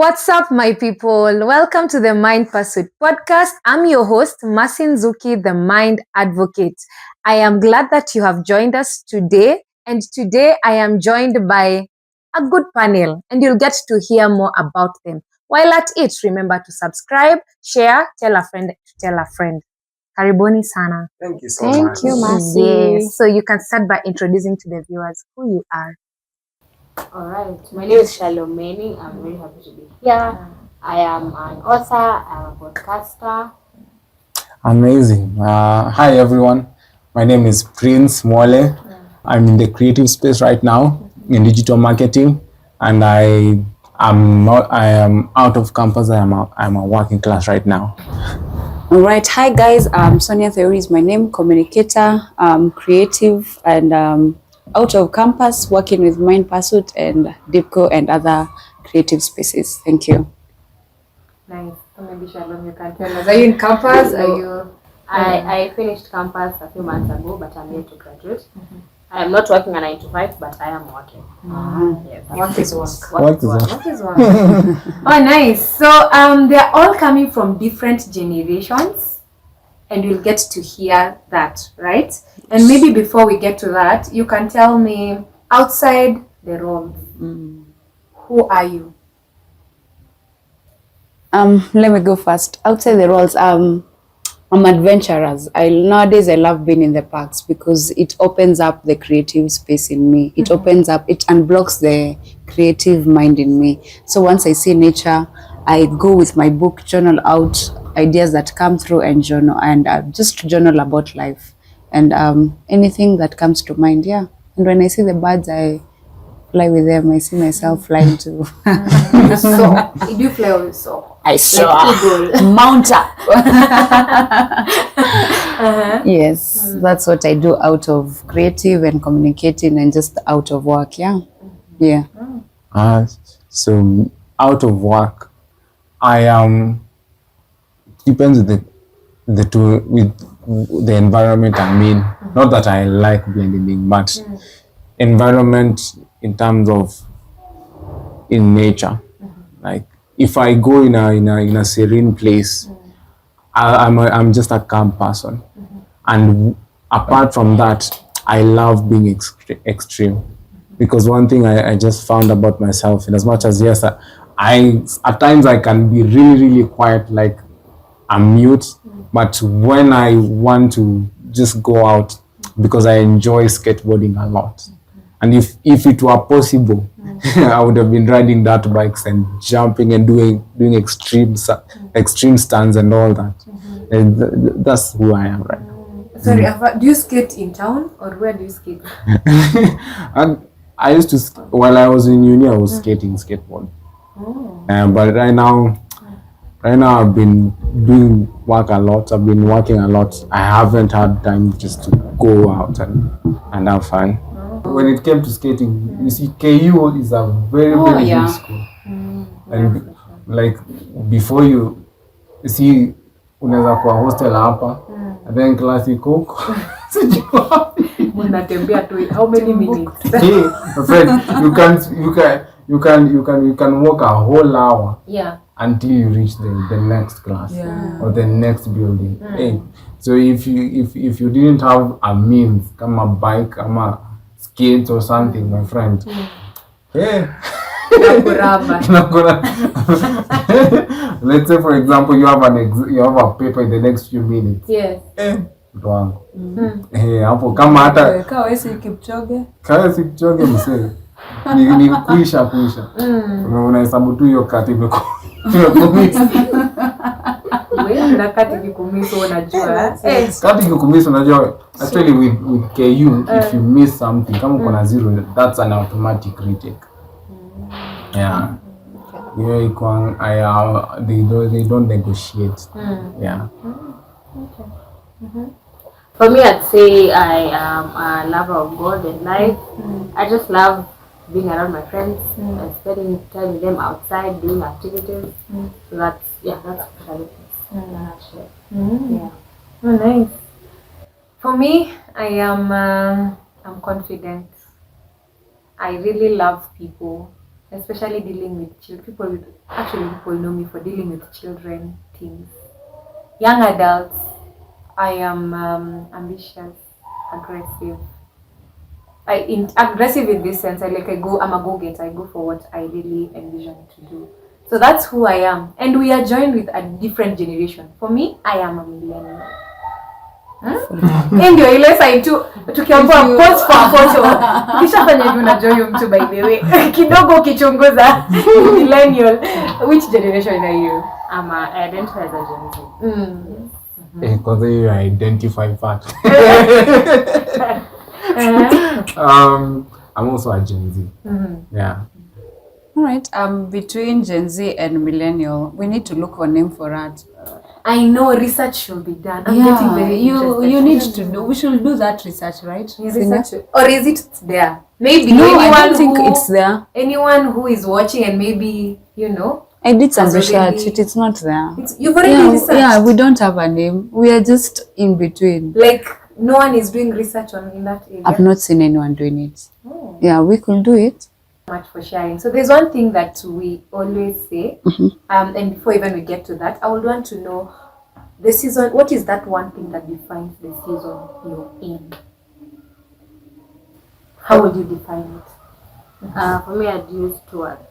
What's up, my people? Welcome to the Mind Pursuit podcast. I'm your host, Masin Zuki, the Mind Advocate. I am glad that you have joined us today. And today I am joined by a good panel, and you'll get to hear more about them. While at it, remember to subscribe, share, tell a friend to tell a friend. Karibuni sana. Thank you so much. Thank you, Masi. Yes. So you can start by introducing to the viewers who you are. All right. My name is Shalomeni. I'm very happy to be here. I am an author. I'm a podcaster. Amazing. Hi, everyone. My name is Prince Mwale. I'm in the creative space right now in digital marketing, and I am out of campus. I am a working class right now. All right. Hi, guys. Sonia Theory is my name, communicator, creative, and out of campus, working with Mind Pursuit and Dipco and other creative spaces. Thank you. Nice. So maybe Shalom, you can tell us. Are you in campus? Are you? I finished campus a few months ago, but I'm yet to graduate. I am not working a 9 to 5, but I am working. Yes. What is work? What is that? What is work? Oh, nice. So they're all coming from different generations, and you'll get to hear that, right? And maybe before we get to that, you can tell me outside the roles, who are you? Let me go first. Outside the roles, I'm adventurous. Nowadays I love being in the parks because it opens up the creative space in me. It opens up, it unblocks the creative mind in me. So once I see nature, I go with my book, journal out ideas that come through and journal, and just journal about life and anything that comes to mind. Yeah. And when I see the birds, I fly with them. I see myself flying too. So, do you fly or so? I saw mount up. Yes, that's what I do out of creative and communicating and just out of work. Yeah. Yeah. So out of work, I am. Depends with the environment I'm in. Not that I like blending, but environment in terms of in nature. Like if I go in a serene place, I'm just a calm person. And apart from that, I love being extreme. Because one thing I just found about myself, in as much as yes, I at times I can be really, really quiet, like I'm mute, but when I want to just go out, because I enjoy skateboarding a lot, and if it were possible, I would have been riding dirt bikes and jumping and doing extreme stunts and all that. And that's who I am right now. Sorry, do you skate in town or where do you skate? And I used to, while I was in uni, I was skating skateboard. But right now I've been doing work a lot. I've been working a lot. I haven't had time just to go out and have fun. When it came to skating, you see, KU is a very big school. And like before you see, unaweza kuwa hostel hapa, and then class iko huko. Unatembea tu how many minutes? Hey, my friend, you can walk a whole hour. Yeah. Until you reach the next class or the next building. Hey, so if you didn't have a means, come a bike, come a skate or something, my friend. Hey. Let's say for example you have a paper in the next few minutes. Yes. Hey, hapo kama hata Kawesi Kipchoge msee. Ni kuisha. Unahesabu tu hiyo kati imekuwa. Actually with KU, if you miss something, kama uko na 0, that's an automatic retake. Yeah. They don't negotiate. Yeah. For me, I'd say I am a lover of God and life. I just love being around my friends and spending time with them outside, doing activities. So that's what Yeah. Oh, nice. For me, I'm confident. I really love people. especially dealing with children. People know me for dealing with children, teens, young adults. I am ambitious, aggressive. Aggressive in this sense. I'm a go-getter. I go for what I really envision to do. So that's who I am. And we are joined with a different generation. For me, I am a millennial. Ndio ile side tu tukiambiwa post for photo ukishafanya hivyo unajua huyo mtu by the way kidogo ukichunguza millennial. Which generation are you? I identify as a Gen Z. Because you identify part. I'm also a Gen Z. Yeah. All right. Between Gen Z and millennial, we need to look for a name for that. I know research should be done. I'm getting very interested. You need to do. We should do that research, right? Or is it there? Maybe no, I don't think it's there. Anyone who is watching and maybe I did some research. It is not there. You've already researched. Yeah, we don't have a name. We are just in between. Like no one is doing research in that area. I've not seen anyone doing it. Oh. Yeah, we could do it. Much for sharing. So there's one thing that we always say, and before even we get to that, I would want to know the season. What is that one thing that defines the season you're in? How would you define it? For me, I'd use two words.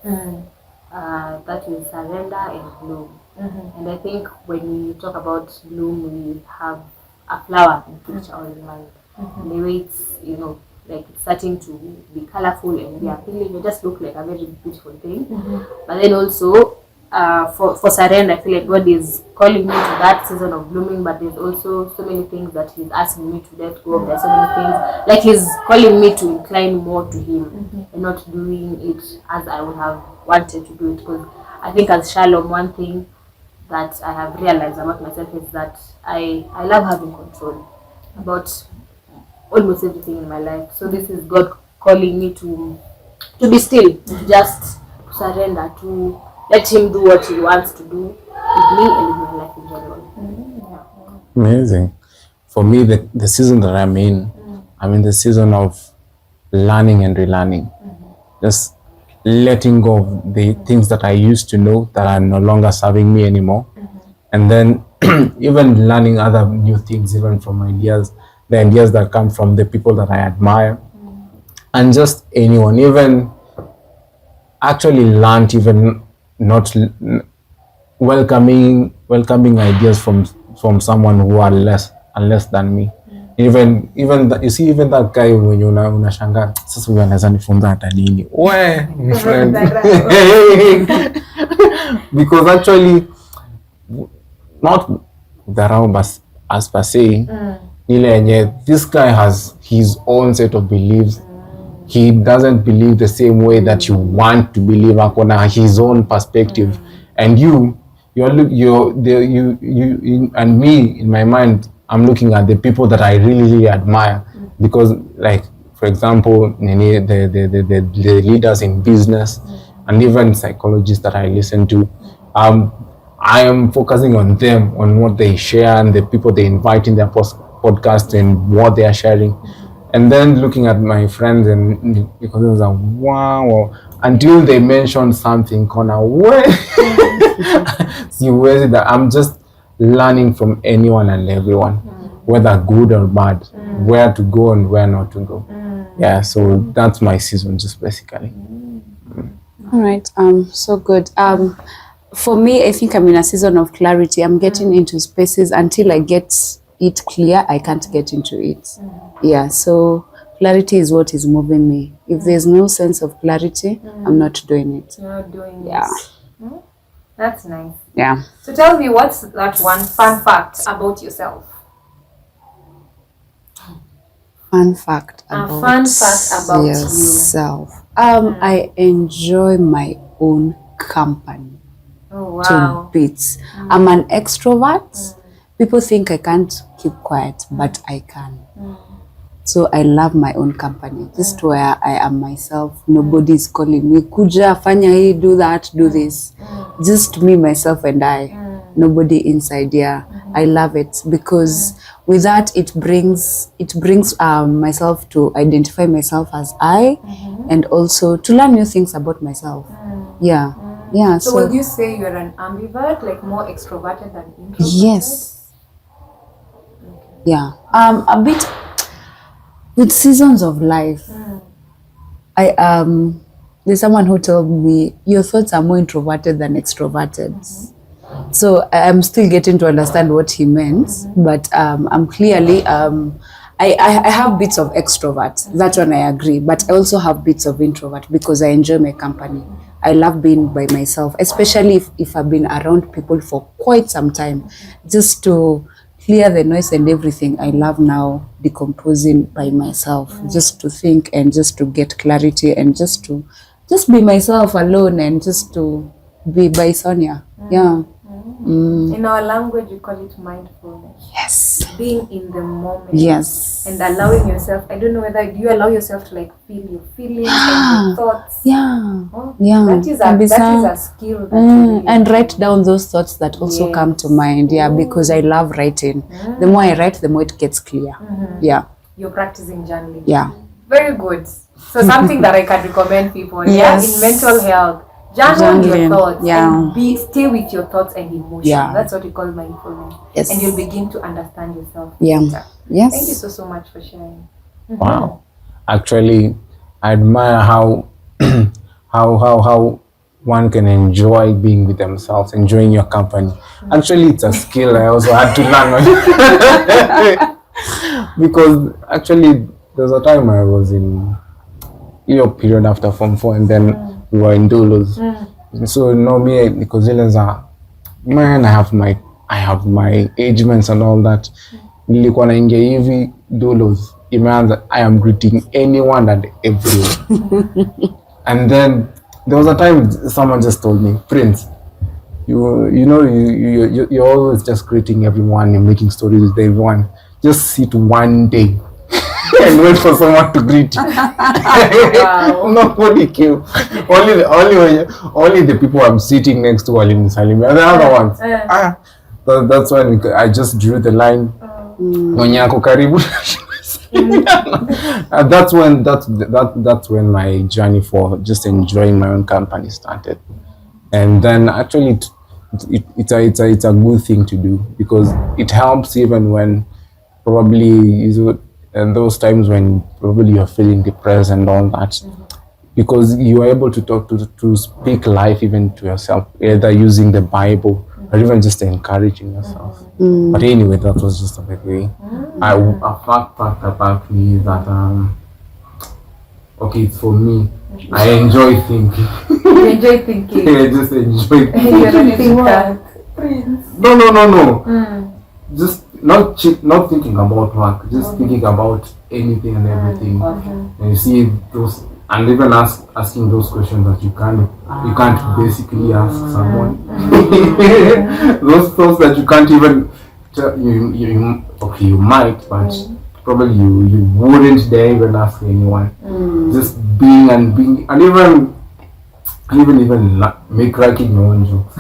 That is surrender and bloom. And I think when we talk about bloom, we have a flower in picture all in mind. And the way it's like it's starting to be colorful and be appealing. It just look like a very beautiful thing. But then also for surrender, I feel like God is calling me to that season of blooming, but there's also so many things that He's asking me to let go of. There's so many things like He's calling me to incline more to Him and not doing it as I would have wanted to do it. Because I think as Shalom, one thing that I have realized about myself is that I love having control about almost everything in my life. So this is God calling me to be still, to just surrender, to let Him do what He wants to do with me and with my life in general. Amazing. For me, the season that I'm in the season of learning and relearning. Just letting go of the things that I used to know that are no longer serving me anymore. And then even learning other new things, even from the ideas that come from the people that I admire, and just anyone, even actually learned, even not welcoming ideas from someone who are less than me. Even you see, even that guy when unashangaa sasa huyu anaweza nifunza hata nini my friend. Because actually not dharau as per se, this guy has his own set of beliefs. He doesn't believe the same way that you want to believe. Akona his own perspective, and you and me, in my mind, I'm looking at the people that I really admire, because, like, for example, the leaders in business and even psychologists that I listen to, I am focusing on them, on what they share and the people they invite in their podcast and what they are sharing. And then looking at my friends, and because it was like, wow, until they mention something, that I'm just learning from anyone and everyone, whether good or bad, where to go and where not to go. Yeah, so that's my season, just basically. All right, so good. For me, I think I'm in a season of clarity. I'm getting into spaces until I get it clear, I can't get into it. Yeah, so clarity is what is moving me. If there's no sense of clarity, I'm not doing it. You're not doing it. That's nice. Yeah. So tell me, what's that one fun fact about yourself? Fun fact about yourself. I enjoy my own company. Oh, wow. To bits. I'm an extrovert. People think I can't keep quiet, but I can. So I love my own company. Just where I am myself. Nobody is calling me, kuja, fanya hii, do that, do this. Just me, myself, and I. Nobody inside here. I love it because with that it brings myself to identify myself as I, and also to learn new things about myself. Yeah. So would you say you're an ambivert, like more extroverted than introverted? Yes. Yeah. A bit with seasons of life. There's someone who told me your thoughts are more introverted than extroverted. So I'm still getting to understand what he meant, but I'm clearly I have bits of extrovert. That one I agree, but I also have bits of introvert because I enjoy my company. I love being by myself, especially if I've been around people for quite some time, just to clear the noise and everything. I love now decomposing by myself, just to think and just to get clarity and just be myself alone and just to be by Sonia. Yeah. In our language, we call it mindfulness. Yes. Being in the moment. Yes. And allowing yourself, I don't know whether you allow yourself to like feel your feelings and your thoughts. Yeah. Oh, Yeah. That is a skill. That you really and write down those thoughts that also come to mind. Yeah, because I love writing. The more I write, the more it gets clear. Yeah. You're practicing journaling. Yeah. Very good. So something that I can recommend people. Yes. In mental health. Journal your Journaling, thoughts yeah. and stay with your thoughts and emotions. Yeah. That's what we call mindfulness. Yes. And you'll begin to understand yourself Yeah. better. Yes. Thank you so much for sharing. Wow. Actually, I admire how how one can enjoy being with themselves, enjoying your company. Actually, it's a skill I also had to learn. Because actually, there's a time I was in your period after Form 4, and then we were in Dulos. So me, because Zillennials are, man, I have my agements and all that. Nilikuwa naingia hivi Dulos, imeanza, I am greeting anyone and everyone. And then there was a time someone just told me, Prince, you're always just greeting everyone and making stories with everyone. Just sit one day and wait for someone to greet you. Wow. Nobody came. Only the people I'm sitting next to are in Salim. And the other ones. That's when I just drew the line. When yako karibu. That's when my journey for just enjoying my own company started. And then actually it's a good thing to do, because it helps even when probably and those times when probably you're feeling depressed and all that, because you are able to talk to speak life even to yourself, either using the Bible or even just encouraging yourself. But anyway, that was just a bit way. A fact about me is that okay, it's for me. I enjoy thinking. You enjoy thinking. I just enjoy thinking. You're not thinking. No. Just not thinking about work, just thinking about anything and everything. And you see those, and even asking those questions that you can't basically ask someone. Those thoughts that you can't even you might, but probably you wouldn't dare even ask anyone. Just being and even make cracking your own jokes.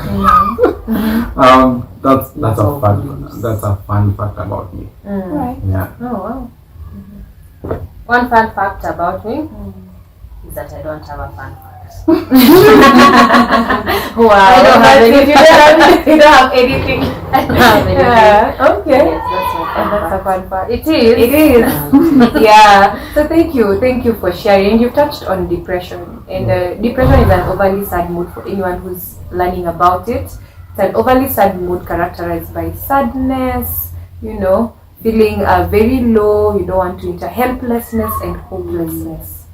That's a fun fact about me. Right. Yeah. Oh wow. One fun fact about me is that I don't have a fun fact. Wow. I don't have anything. You don't have anything. I don't have anything. Okay. Yes, that's a fun fact. It is. Yeah. So thank you for sharing. You touched on depression, and depression is an overly sad mood for anyone who's learning about it. It's an overly sad mood characterized by sadness, feeling very low. You don't want to enter helplessness and hopelessness.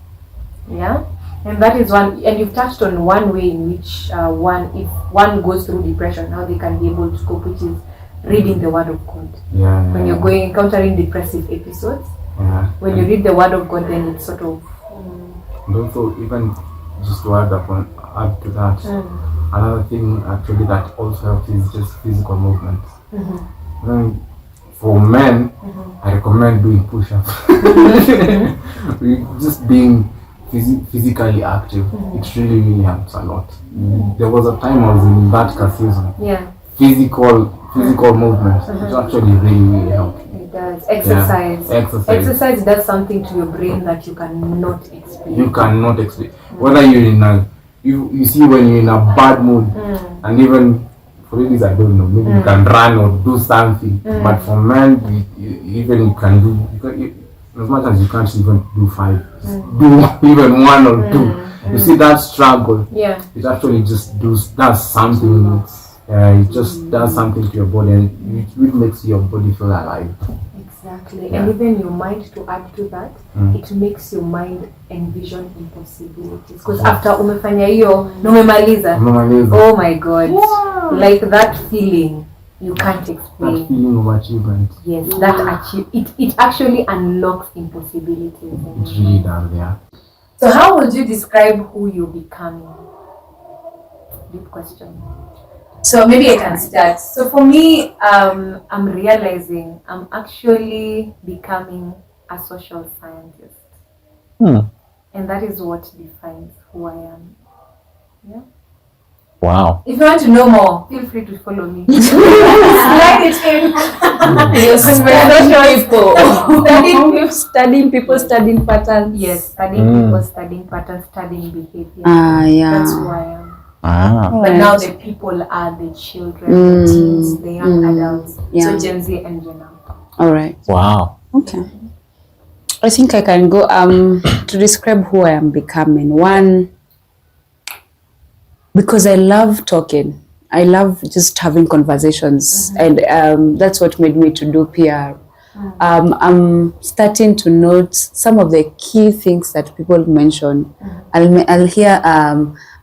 Yeah. And that is one, and you've touched on one way in which if one goes through depression, how they can be able to cope, which is reading the Word of God. Yeah. When you're encountering depressive episodes, when you read the Word of God, then it's sort of. And also, even just to add to that, another thing actually that also helps is just physical movement. For men, I recommend doing push-ups. Just being physically active, it really helps a lot. There was a time I was in that season. Yeah. Physical physical movement, it actually really helps. It does. Exercise. Yeah, exercise. Exercise does something to your brain that you cannot explain. You cannot explain. Whether you're in a, you see when you're in a bad mood, and even for ladies, I don't know, maybe you can run or do something. But for men, even you can do, as much as you can't even do 5, do even 1 or 2. You see that struggle. Yeah. It actually just does something. It just does something to your body, and it makes your body feel alive. Exactly. Yeah. And even your mind, to add to that, it makes your mind envision impossibilities. Because after umefanya hiyo, na umemaliza. Oh my God. Wow. Like that feeling, you can't explain. That feeling of achievement. Yes, it actually unlocks impossibilities. It really does, yeah. So how would you describe who you're becoming? Deep question. So maybe I can start. So for me, I'm realizing I'm actually becoming a social scientist. And that is what defines who I am. Yeah. Wow. If you want to know more, feel free to follow me. Slide it in. Studying people, studying patterns. Yes, studying people, studying patterns, studying behavior. Yeah. That's who I am. Ah. But now the people are the children, the teens, the young adults. Yeah. So Gen Z and Gen Alpha. All right. Wow. Okay. I think I can go to describe who I am becoming. One, because I love talking. I love just having conversations, and that's what made me to do PR. I'm starting to note some of the key things that people mention. I'll hear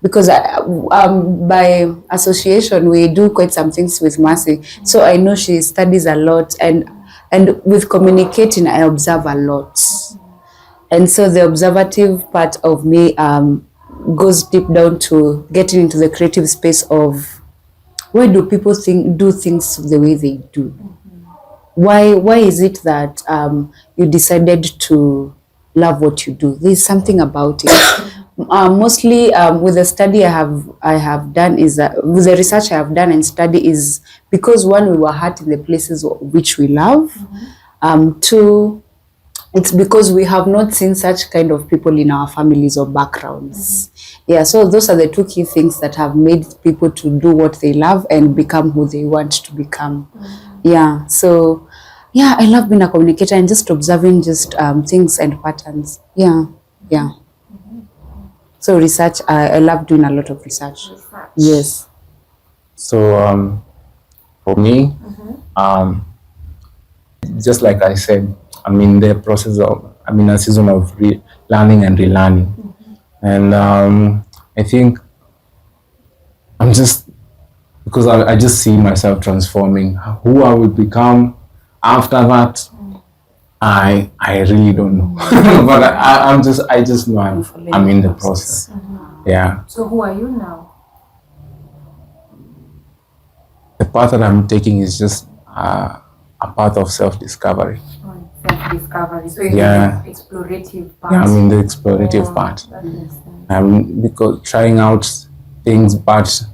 because by association we do quite some things with Mercy, so I know she studies a lot, and with communicating I observe a lot, and so the observative part of me goes deep down to getting into the creative space of why do people do things the way they do. Why is it that you decided to love what you do? There's something about it. Mostly with the study I have done is with the research I have done and study is because one, we were hurt in the places which we love. Two, it's because we have not seen such kind of people in our families or backgrounds. Yeah, so those are the two key things that have made people to do what they love and become who they want to become. Yeah, so yeah, I love being a communicator and just observing just things and patterns. Yeah. So research, I love doing a lot of research. Yes. So for me, just like I said, I'm in the process of, I'm in a season of learning and relearning. And I think I'm just, because I just see myself transforming. Who I will become after that, I really don't know. But I just know I'm in the process. Yeah. So who are you now? The path that I'm taking is just a path of self-discovery. Self-discovery. So Yeah. the explorative part. Yeah, I'm in the explorative part. That makes sense. Because trying out things, but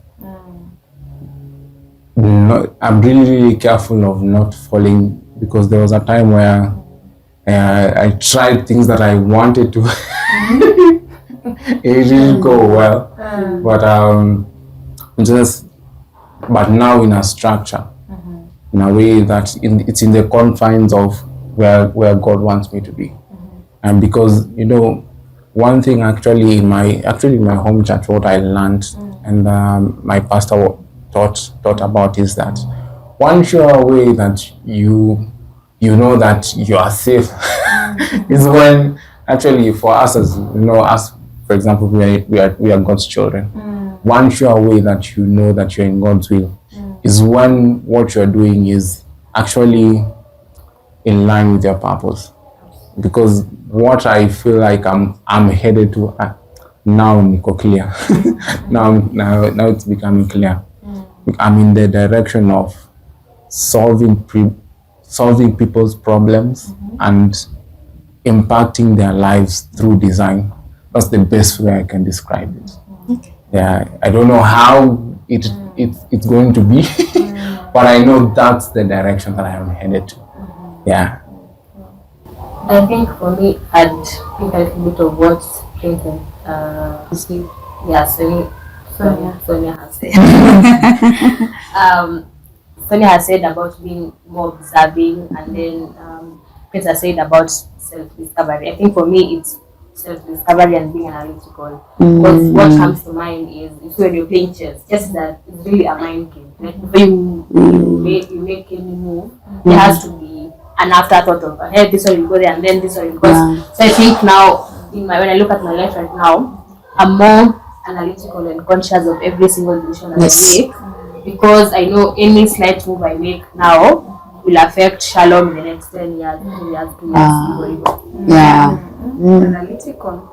I'm really careful of not falling, because there was a time where I tried things that I wanted to. It didn't go well, but now in a structure, in a way that it's in the confines of where God wants me to be. And because one thing actually in my home church, what I learned and my pastor taught about is that one sure way that you know that you are safe is when actually, for us, as us, for example, we are God's children. One sure way that you know that you're in God's will is when what you're doing is actually in line with your purpose. Because what I feel like I'm headed to now, Nico, clear. now it's becoming clear. I'm in the direction of solving people's problems and impacting their lives through design. That's the best way I can describe it. Yeah, I don't know how it's going to be, but I know that's the direction that I am headed to. Yeah. I think for me, I'd pick a little bit of what Prince and Sonia has said. Sonia has said about being more observing, and then Prince has said about self-discovery. I think for me, it's self-discovery and being analytical. Because what comes to mind is when you're playing chess, just that it's really a mind game. Like before you make any move, there has to be an afterthought of, hey, this one will go there, and then this one will go. So I think now, when I look at my life right now, I'm more analytical and conscious of every single decision that I make, because I know any slight move I make now will affect Shalom in the next 10 years, 2 years, 2 years. Analytical.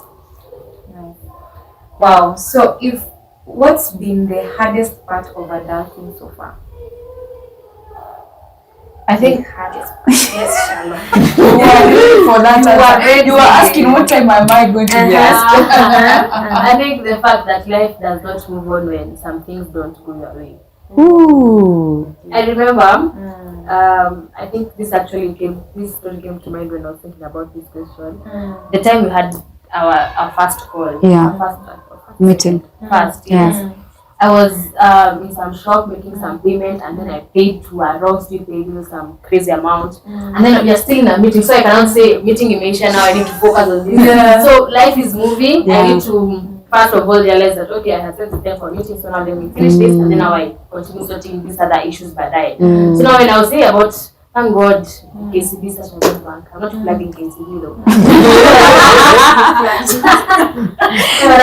Wow. So what's been the hardest part of adulting so far? I think hardest part. Yes, Shalom. For that, you were asking what time am I going to be asked? I think the fact that life does not move on when some things don't go your way. Ooh. I remember, I think this story came to mind when I was thinking about this question. The time we had our first call, our first Meeting. Yes. I was in some shop making some payment, and then I paid to a wrong street lady some crazy amount, and then we are still in a meeting, so I cannot say meeting in Asia now. I need to focus on this. So life is moving. I need to first of all realize that okay, I have set the time for meeting, so now let me finish this, and then now I continue sorting these other issues by that. So now when I was saying about, thank God, KCB is such a good bank. I'm not plugging KCB though. But I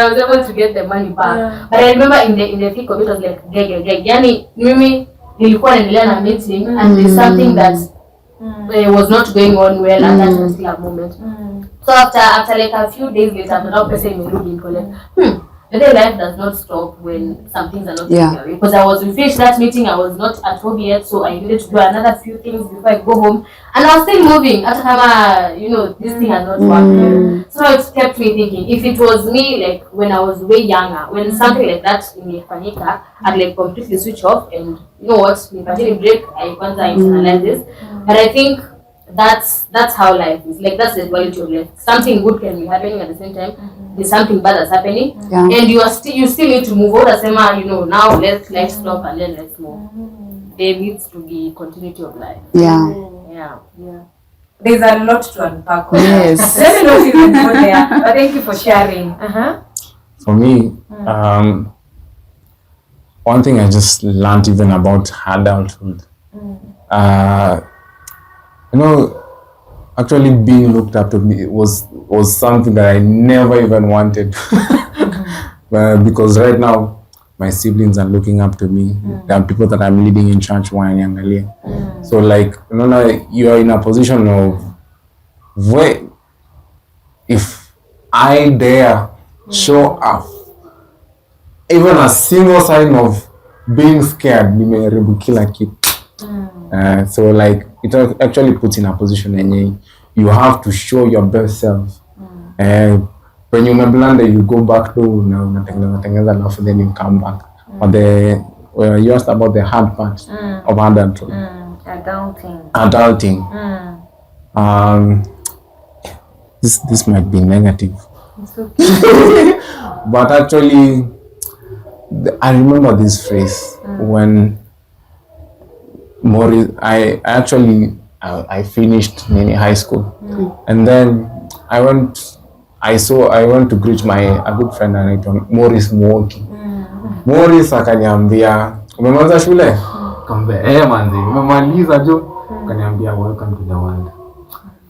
was able to get the money back. But I remember in the thick of it, was like, yani, mimi nilikuwa naendelea na meeting, and there's something that was not going on well at that particular moment. So after like a few days later, the doctor said, the life does not stop when some things are not going away. Because we finished that meeting, I was not at home yet, so I needed to do another few things before I go home. And I was still moving. This thing has not worked. So it kept me thinking, if it was me, like when I was way younger, when something like that in Panika, I'd like completely switch off, and you know what, if I take a break, I can't internalize this. But I think that's how life is. Like that's the quality of life. Something good can be happening at the same time. There's something bad that's happening, and you still need to move on. Now let's stop and then let's move. There needs to be continuity of life. Yeah. There's a lot to unpack. Yes. Let me not even go there, but thank you for sharing. For me, one thing I just learned even about adulthood, actually being looked up to me was something that I never even wanted. Because right now, my siblings are looking up to me. There are people that I'm leading in church wananiangalia. So like, now you are in a position of where if I dare show up even a single sign of being scared, nimeharibu kila kitu. So like it actually puts in a position and you have to show your best self. When you blunder, you go back to then you come back. But you asked about the hard part of adulthood. Adulting. This might be negative. But actually, I remember this phrase when I finished high school, and then I went to greet a good friend anaitwa Morris Mwoki. Morris akaniambia, umemaliza shule? Nikamwambia manzi, umemaliza jo? Akaniambia welcome to the world.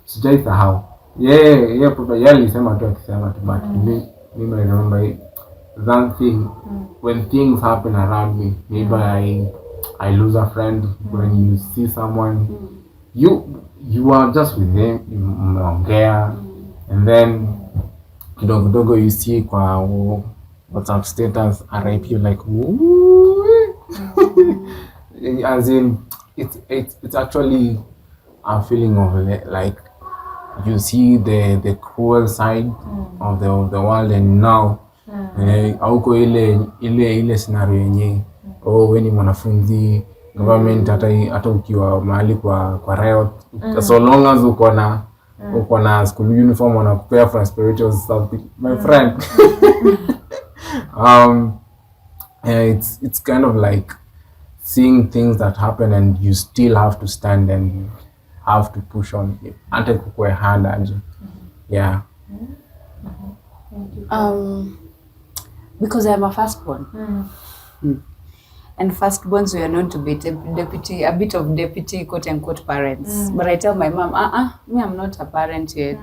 Sijaisahau. Yeye alisema tu but mimi remember that thing when things happen around me. Maybe I lose a friend, when you see someone, you are just with them, mmeongea, and then kidogo you see kwa WhatsApp status RIP, you're like as in it's actually a feeling of like you see the cruel side of the world, and now auko ile scenario yenye wewe ni mwanafunzi, government hata ukiwa mahali kwa riot, so long as uko na school uniform wanakupea for respirators something, my friend. It's kind of like seeing things that happen and you still have to stand and you have to push on, hata kukue hard aje. Yeah. Because I'm a firstborn. And firstborns we are known to be a bit of deputy quote unquote parents. But I tell my mom, me, I'm not a parent yet.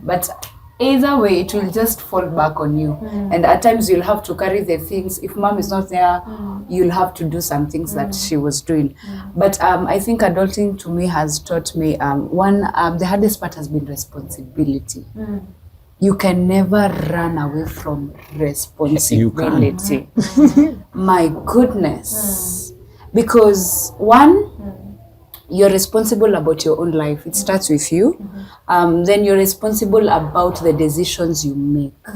But either way, it will just fall back on you. And at times you'll have to carry the things. If mom is not there, you'll have to do some things that she was doing. But I think adulting to me has taught me, the hardest part has been responsibility. You can never run away from responsibility. My goodness. Because one, you're responsible about your own life. It starts with you. Then you're responsible about the decisions you make.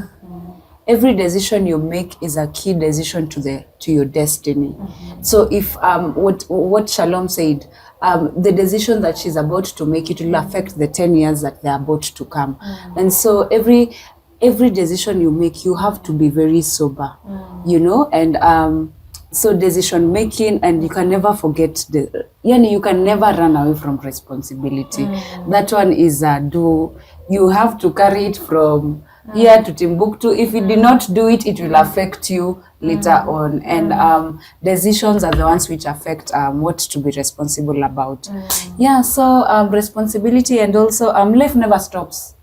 Every decision you make is a key decision to your destiny. So if what Shalom said, the decision that she's about to make, it will affect the 10 years that they're about to come. And so every decision you make, you have to be very sober, you know, and so decision making, and you can never forget you can never run away from responsibility. That one is you have to carry it from here to Timbuktu. If you do not do it, it will affect you later on. And decisions are the ones which affect what to be responsible about. Yeah, so responsibility, and also life never stops.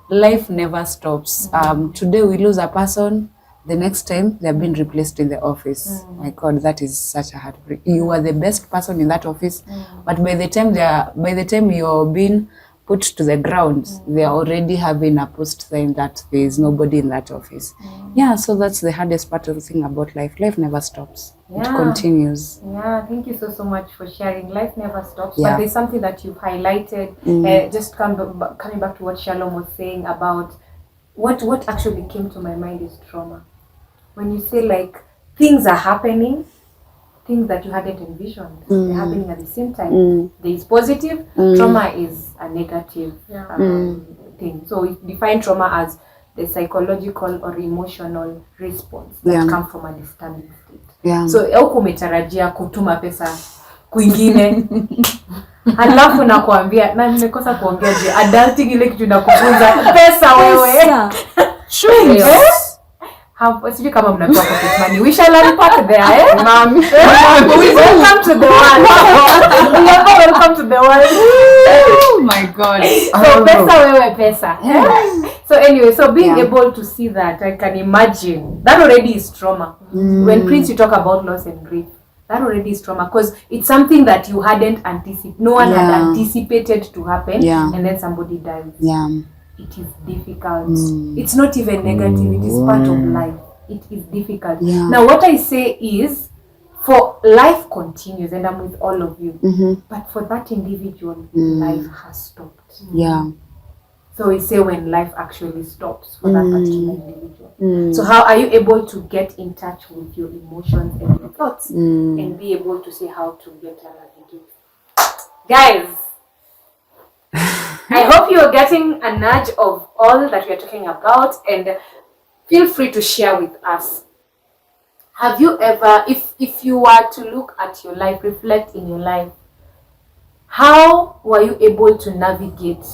Life never stops. Today we lose a person, the next time they're being replaced in the office. My God, that is such a heartbreak. You are the best person in that office, but by the time you're being put to the ground, they are already having a post saying that there is nobody in that office. Yeah, so that's the hardest part of the thing about life. Life never stops. It continues. Yeah, thank you so much for sharing. Life never stops. Yeah. But there's something that you've highlighted. Just coming back to what Shalom was saying about what actually came to my mind is trauma. When you say like things are happening, things that you hadn't envisioned, they're happening at the same time. There is positive, trauma is a negative thing. So we define trauma as the psychological or emotional response that come from a disturbing state. Yeah. So huko umetarajia kutuma pesa kwingine alafu nakwambia na nimekosa kuongea je adulting ile kitu inakufunza pesa wewe. How sijui kama mnapewa pocket money. We shall unpack there, ma'am. Welcome to the world. Welcome to the world. Oh my God. So pesa wewe pesa. So anyway, so being able to see that, I can imagine that already is trauma. When Prince you talk about loss and grief, that already is trauma because it's something that you hadn't anticipated. No one had anticipated to happen, and then somebody dies. Yeah. It is difficult. It's not even negative. It is part of life. It is difficult. Yeah. Now, what I say is, for life continues, and I'm with all of you. But for that individual, life has stopped. Yeah. So we say when life actually stops for that particular individual. So how are you able to get in touch with your emotions and your thoughts, and be able to say how to get navigate? Guys, I hope you're getting a nudge of all that we're talking about, and feel free to share with us. Have you ever, if you were to look at your life, reflect in your life, how were you able to navigate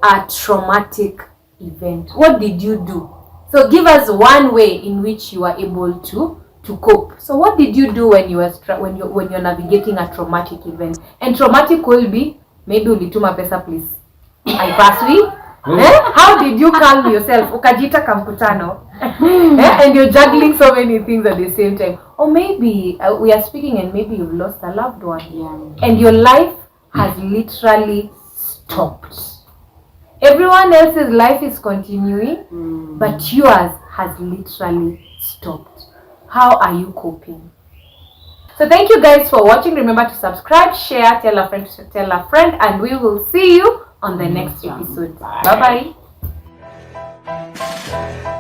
a traumatic event? What did you do? So give us one way in which you were able to cope. So what did you do when you're navigating a traumatic event? And traumatic will be maybe ulituma pesa please. I pass we. How did you calm yourself? Ukajita kamkutano. And you're juggling so many things at the same time. Or maybe we are speaking and maybe you've lost a loved one. Yeah. And your life has literally stopped. Everyone else's life is continuing, but yours has literally stopped. How are you coping? So thank you guys for watching. Remember to subscribe, share, tell a friend, and we will see you on the next episode. Bye bye.